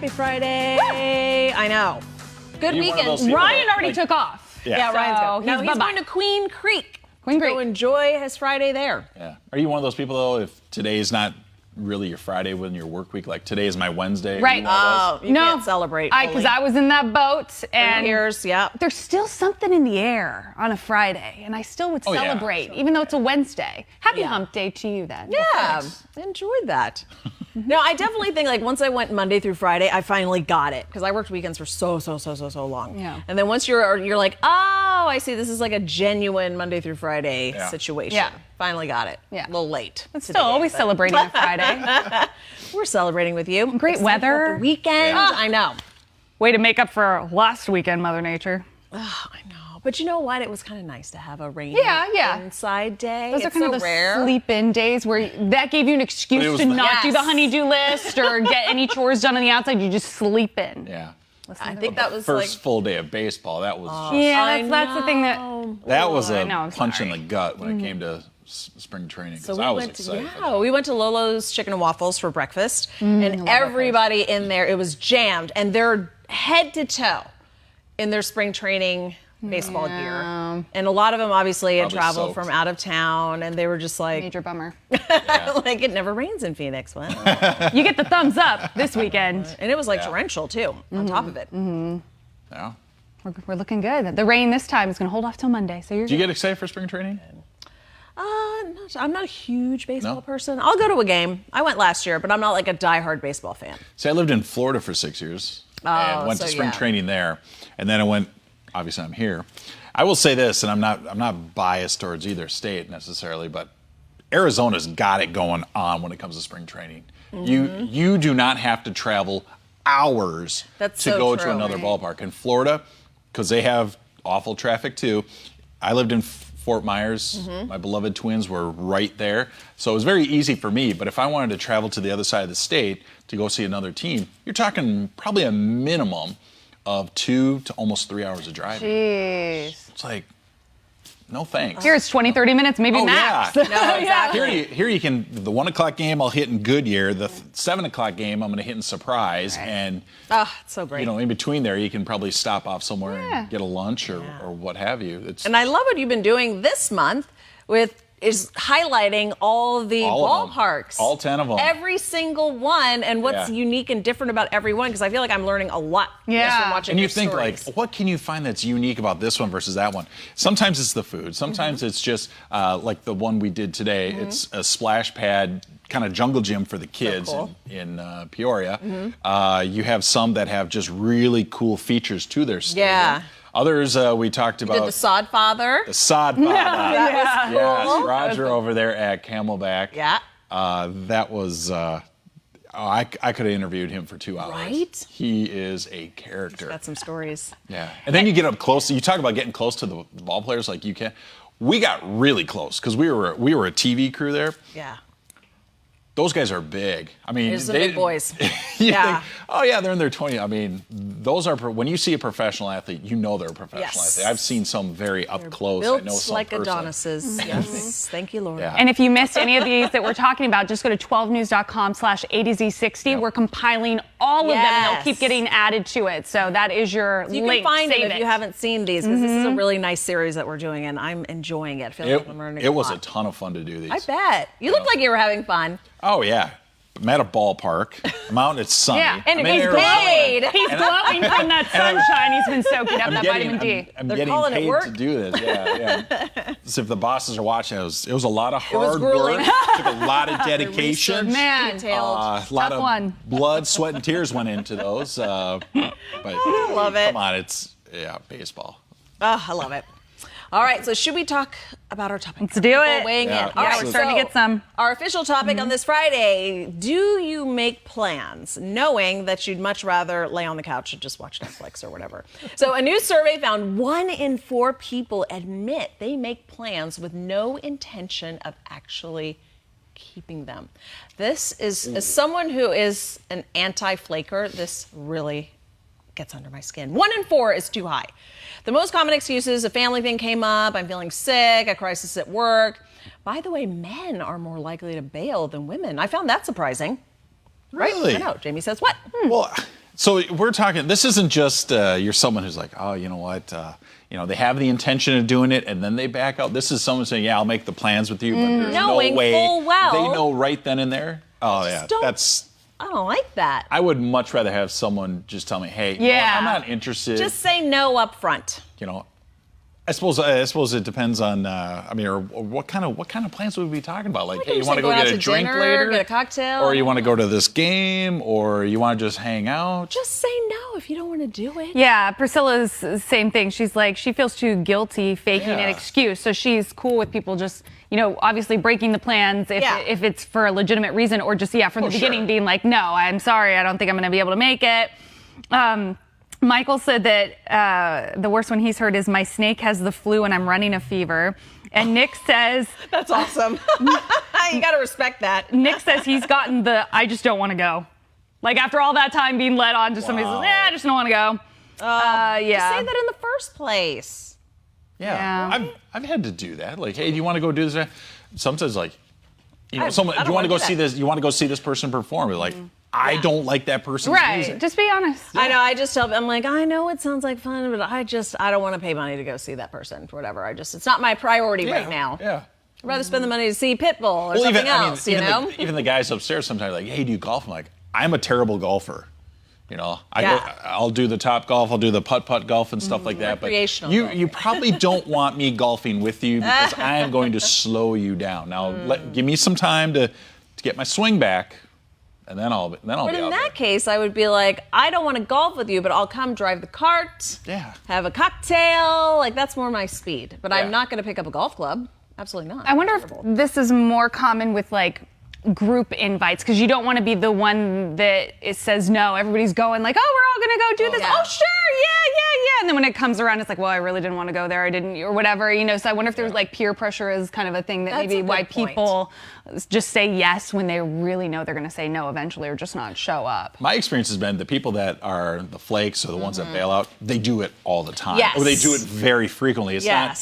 Happy Friday. I know. Good weekend. Ryan already took off. Yeah, Ryan's going. No, he's bye-bye. going to Queen Creek. Queen Creek. Go enjoy his Friday there. Yeah. Are you one of those people, though, if today is not really your Friday within your work week, like today is my Wednesday? Right. Oh, you can't celebrate fully. Because I was in that boat, and Years, yeah. there's still something in the air on a Friday, and I still would yeah. celebrate, even though it's a Wednesday. Happy hump day to you then. Yeah, enjoyed that. No, I definitely think like once I went Monday through Friday, I finally got it because I worked weekends for so long. Yeah. And then once you're like, oh, I see, this is like a genuine Monday through Friday situation. Yeah. Finally got it. Yeah. A little late. It's still always celebrating a Friday. We're celebrating with you. Great Excited weather. about the weekend. Yeah. I know. Way to make up for last weekend, Mother Nature. Oh, I know. But you know what? It was kind of nice to have a rainy inside day. Those it's are kind so of the rare. sleep-in days where that gave you an excuse to not do the honey-do list or get any chores done on the outside. You just sleep in. Yeah. I think that was First like full day of baseball. That was That's the thing that. that was a I'm punch in sorry. the gut when it came to spring training because we I was went excited. we went to Lolo's Chicken and Waffles for breakfast, and everybody in there, it was jammed, and they're head to toe in their spring training baseball gear. And a lot of them obviously had Probably traveled soaked. from out of town, and they were just like, Major bummer. like it never rains in Phoenix. Well, You get the thumbs up this weekend. and it was like torrential too, on top of it. Yeah. We're looking good. The rain this time is going to hold off till Monday. So you're Do you good. get excited for spring training? I'm not a huge baseball person. I'll go to a game. I went last year, but I'm not like a diehard baseball fan. See, I lived in Florida for 6 years and went to spring training there, and then I went. Obviously, I'm here. I will say this, and I'm not biased towards either state necessarily, but Arizona's got it going on when it comes to spring training. You do not have to travel hours to go to another ballpark. In Florida, because they have awful traffic too. I lived in Fort Myers. My beloved Twins were right there. So it was very easy for me. But if I wanted to travel to the other side of the state to go see another team, you're talking probably a minimum of 2 to almost 3 hours of driving. Jeez. It's like, no thanks. Here it's 20, 30 minutes, maybe max. Yeah. No, exactly. Here you can, the 1 o'clock game I'll hit in Goodyear, the 7 o'clock game I'm going to hit in Surprise, and Oh, it's so great. in between there you can probably stop off somewhere and get a lunch or what have you. And I love what you've been doing this month is highlighting all the All of them. ballparks. All 10 of them. Every single one, and what's unique and different about every one, because I feel like I'm learning a lot just from watching And your you think stories. like, what can you find that's unique about this one versus that one? Sometimes it's the food. Sometimes it's just like the one we did today. It's a splash pad kind of jungle gym for the kids in Peoria. You have some that have just really cool features to their stadium. Yeah. Others we talked about. Did the Sod Father. The Sod Father. That was cool. Yes, Roger over there at Camelback. Yeah. That was. I could have interviewed him for 2 hours. Right? He is a character. Got some stories. Yeah. And then you get up close. You talk about getting close to the ball players like you can. We got really close because we were a TV crew there. Yeah. Those guys are big. I mean, There's the big boys. Yeah. Oh yeah, they're in their 20s. I mean, those are when you see a professional athlete, you know they're a professional athlete. I've seen some very up close. Built I know some like personally. Adonises. Yes. Thank you, Lord. Yeah. And if you missed any of these that we're talking about, just go to 12news.com/A-to-Z60. We're compiling all of them, and they'll keep getting added to it. So that is your You link. can find Save it if you haven't seen these, because this is a really nice series that we're doing, and I'm enjoying it. I feel like I'm learning It was lot. a ton of fun to do these. I bet. You look like you were having fun. Oh yeah. I'm at a ballpark. I'm out and it's sunny. Yeah, and I'm in he's Arizona. paid. He's glowing from that sunshine. He's been soaking up that vitamin D. I'm They're getting calling it paid work. to do this. Yeah. So if the bosses are watching, it was a lot of was hard grueling. work. Took a lot of dedication. Man, Detailed. A lot Tough of one. blood, sweat, and tears went into those. But I love it. Come on, it's baseball. Oh, I love it. All right, so should we talk about our topic? Let's do People it. Weighing Yeah. in. All Yeah, right, we're starting to get some. Our official topic on this Friday: do you make plans knowing that you'd much rather lay on the couch and just watch Netflix or whatever? So, a new survey found 1 in 4 people admit they make plans with no intention of actually keeping them. This is, as someone who is an anti-flaker, this really gets under my skin. 1 in 4 is too high. The most common excuses: a family thing came up, I'm feeling sick, a crisis at work. By the way, men are more likely to bail than women. I found that surprising. Really? I know. Jamie says what? Well, So we're talking, this isn't just you're someone who's like, oh, you know what, they have the intention of doing it and then they back out. This is someone saying, yeah, I'll make the plans with you, but there's Knowing no way full well. they know right then and there. Oh, yeah, I don't like that. I would much rather have someone just tell me, hey, I'm not interested. Just say no up front. I suppose it depends on. Or what kind of plans would we be talking about? Like, hey, you want to go out get a to drink dinner, later, get a cocktail, or you want to go to this game, or you want to just hang out? Just say no if you don't want to do it. Yeah, Priscilla's same thing. She's like, she feels too guilty faking an excuse, so she's cool with people just, obviously breaking the plans if it's for a legitimate reason, or just from the beginning being like, no, I'm sorry, I don't think I'm going to be able to make it. Michael said that the worst one he's heard is my snake has the flu and I'm running a fever. And Nick says... That's awesome. You got to respect that. Nick says he's gotten the I just don't want to go. Like after all that time being led on to somebody says, I just don't want to go. Just say that in the first place. Yeah. I've had to do that. Like, hey, do you want to go do this? Sometimes like, do you want to go see this? You want to go see this person perform? Like, I don't like that person's music. Just be honest. I know. I just tell them, I'm like, I know it sounds like fun, but I don't want to pay money to go see that person. Whatever. It's not my priority right now. Yeah. I'd rather spend the money to see Pitbull or something else. Even the guys upstairs sometimes are like, hey, do you golf? I'm like, I'm a terrible golfer. I'll do the top golf, I'll do the putt golf and stuff like that. But you probably don't want me golfing with you because I am going to slow you down. Now, give me some time to get my swing back. And then I'll be out But in that case, I would be like, I don't want to golf with you, but I'll come drive the cart, have a cocktail. Like, that's more my speed. But I'm not going to pick up a golf club. Absolutely not. I wonder if this is more common with, like, group invites, because you don't want to be the one that it says no. Everybody's going like, oh, we're all going to go do this. Yeah. Oh, sure, yeah. And then when it comes around, it's like, well, I really didn't want to go there. I didn't, or whatever, So I wonder if there's like peer pressure is kind of a thing that maybe why people just say yes when they really know they're going to say no eventually or just not show up. My experience has been the people that are the flakes or the ones that bail out, they do it all the time. Yes. Or they do it very frequently. It's not...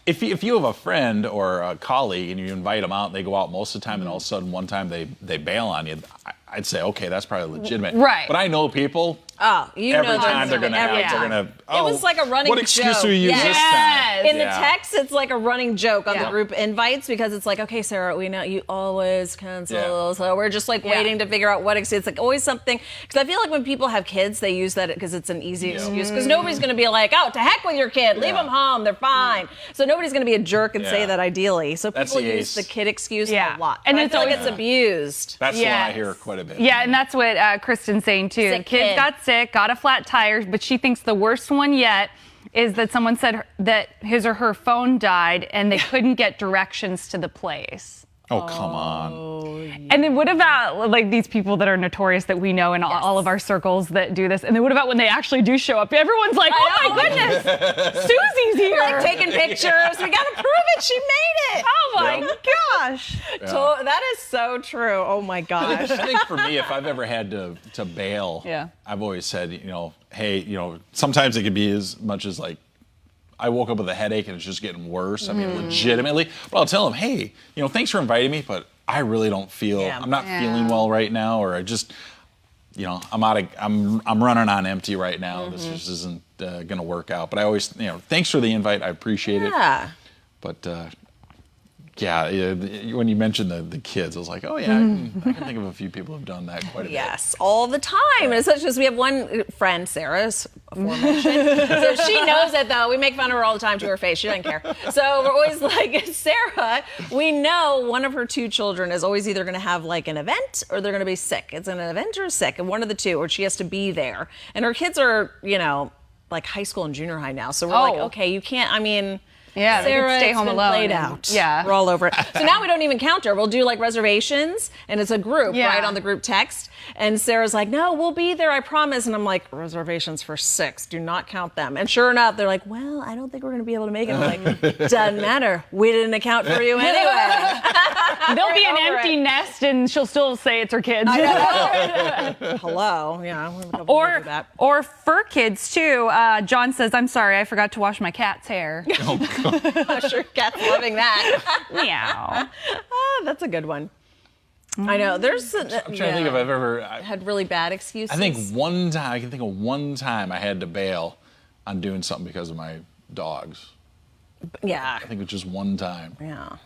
If you have a friend or a colleague and you invite them out and they go out most of the time and all of a sudden one time they bail on you, I'd say, okay, that's probably legitimate. Right. But I know people... every time they're going to... It was like a running joke. What excuse do we use this time? In the text, it's like a running joke on the group invites because it's like, okay, Sarah, we know you always cancel. So we're just like waiting to figure out what excuse. It's like always something. Because I feel like when people have kids, they use that because it's an easy excuse. Because nobody's going to be like, oh, to heck with your kid. Leave them home. They're fine. So nobody's going to be a jerk and say that ideally. So people use the kid excuse a lot. And it's always abused. That's the one I hear quite a bit. Yeah, and that's what Kristen's saying too. Kids got sick, got a flat tire, but she thinks the worst one yet is that someone said that his or her phone died and they couldn't get directions to the place. Oh, come on. And then what about like these people that are notorious that we know in all of our circles that do this? And then what about when they actually do show up? Everyone's like, oh my goodness, Susie's here. We're like taking pictures. We got to prove it. She made it. Oh my gosh. That is so true. Oh my gosh. I think for me, if I've ever had to bail, I've always said, hey, sometimes it could be as much as like, I woke up with a headache and it's just getting worse. I mean, legitimately. But I'll tell them, hey, thanks for inviting me, but I really don't feel, I'm not feeling well right now, or I just, I'm running on empty right now. This just isn't going to work out. But I always, thanks for the invite. I appreciate it. But, when you mentioned the kids, I was like, oh yeah, I can think of a few people who've done that quite a bit. Yes, all the time. And it's such as we have one friend, Sarah's aforementioned. So she knows it though. We make fun of her all the time to her face. She doesn't care. So we're always like, Sarah, we know one of her two children is always either going to have like an event or they're going to be sick. It's an event or sick, and one of the two, or she has to be there. And her kids are, like high school and junior high now. So we're like, okay, you can't, Yeah, Sarah, stay home alone. Played out. Yeah, we're all over it. So now we don't even count her. We'll do like reservations, and it's a group, right, on the group text. And Sarah's like, "No, we'll be there, I promise." And I'm like, "Reservations for 6. Do not count them." And sure enough, they're like, "Well, I don't think we're going to be able to make it." I'm like, "Doesn't matter. We didn't account for you anyway." There'll be an empty nest, and she'll still say it's her kids. Hello, yeah. Or fur kids too. John says, "I'm sorry, I forgot to wash my cat's hair." I'm sure cat's loving that. Meow. That's a good one. I know. There's. I'm trying to think if I've ever had really bad excuses. I think one time, I can think of one time I had to bail on doing something because of my dogs. Yeah. I think it was just one time. Yeah.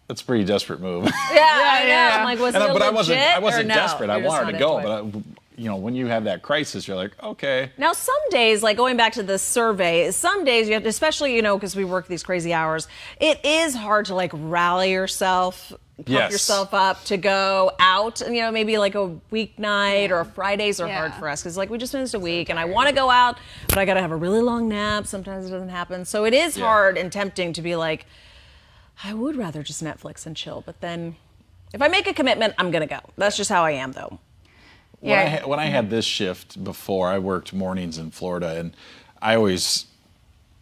That's a pretty desperate move. Yeah, I know. I'm like, was it but legit I wasn't no? desperate. I You're just wanted to not go, into it. but when you have that crisis, you're like, okay. Now, some days, like going back to the survey, some days you have to, especially, because we work these crazy hours, it is hard to like rally yourself, pump yourself up to go out. And, maybe like a weeknight or Fridays are hard for us because like we just finished a week and I want to go out, but I got to have a really long nap. Sometimes it doesn't happen. So it is hard and tempting to be like, I would rather just Netflix and chill. But then if I make a commitment, I'm going to go. That's just how I am, though. When I had this shift before, I worked mornings in Florida, and I always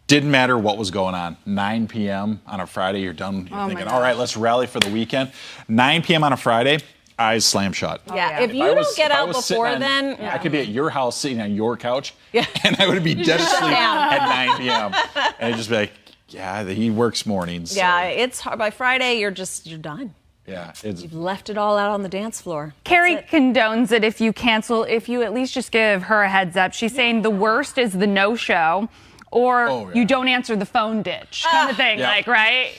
didn't matter what was going on. 9 p.m. on a Friday, you're done. You're thinking, all right, let's rally for the weekend. 9 p.m. on a Friday, eyes slam shut. Yeah, if you don't get out before then. I could be at your house sitting on your couch, and I would be dead asleep at 9 p.m. And I'd just be like, he works mornings. Yeah, it's hard. By Friday, you're done. Yeah, you've left it all out on the dance floor. Carrie condones it if you cancel, if you at least just give her a heads up. She's saying the worst is the no-show or you don't answer the phone ditch kind of thing, right?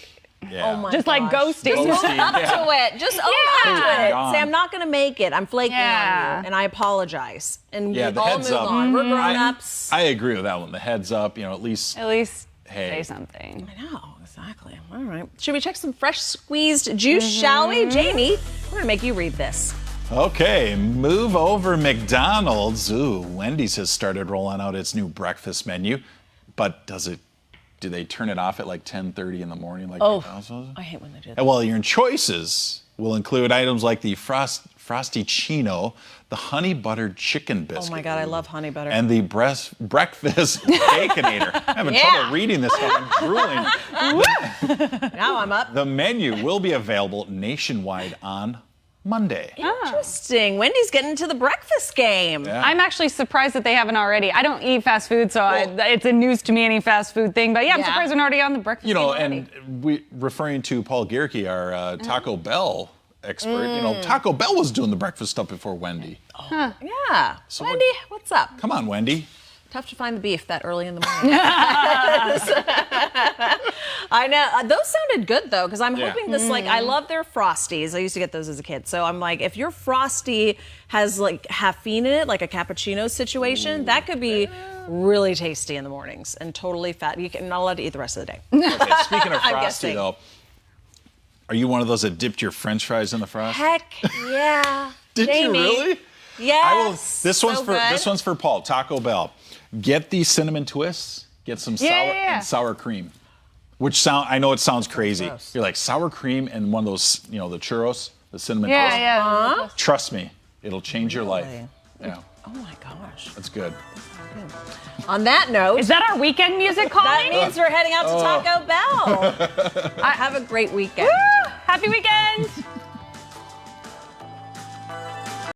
Yeah. Oh my just gosh. like ghosting. Just own up to it. Just own up to it. Say, I'm not going to make it. I'm flaking on you, and I apologize. And we the all heads move up. on. We're grown-ups. I agree with that one. The heads up, at least say something. I know, exactly. All right. Should we check some fresh squeezed juice, shall we? Jamie, we're going to make you read this. Okay, move over McDonald's. Ooh, Wendy's has started rolling out its new breakfast menu. But do they turn it off at like 10:30 in the morning like McDonald's does? I hate when they do that. Well, your choices will include items like the Frosty Chino, the honey buttered chicken biscuit. Oh my God, I love honey butter. And the breakfast Baconator. I'm having trouble reading this stuff. I'm drooling. Now I'm up. The menu will be available nationwide on Monday. Interesting. Wendy's getting into the breakfast game. Yeah. I'm actually surprised that they haven't already. I don't eat fast food, so it's a news to me, any fast food thing. But I'm surprised they're not already on the breakfast game already. And referring to Paul Gierke, our Taco Bell expert, Taco Bell was doing the breakfast stuff before Wendy. Yeah. So Wendy, what's up? Come on, Wendy. Tough to find the beef that early in the morning. I know. Those sounded good, though, because I'm hoping this, I love their Frosties. I used to get those as a kid. So I'm like, if your Frosty has, caffeine in it, like a cappuccino situation, that could be really tasty in the mornings and totally fat. You're not allowed to eat the rest of the day. Okay, speaking of I'm Frosty, guessing. though, are you one of those that dipped your French fries in the Frost? Heck yeah. Did Jamie. you really? Yes. This one's for Paul. Taco Bell. Get these cinnamon twists. Get some sour cream. Which I know it sounds crazy. Gross. You're like sour cream and one of those, the churros, the cinnamon twist. Yeah. Trust me, it'll change your life. Yeah, Oh my gosh. that's good. On that note, Is that our weekend music calling? that means we're heading out to Taco Bell. Have a great weekend. Happy weekend.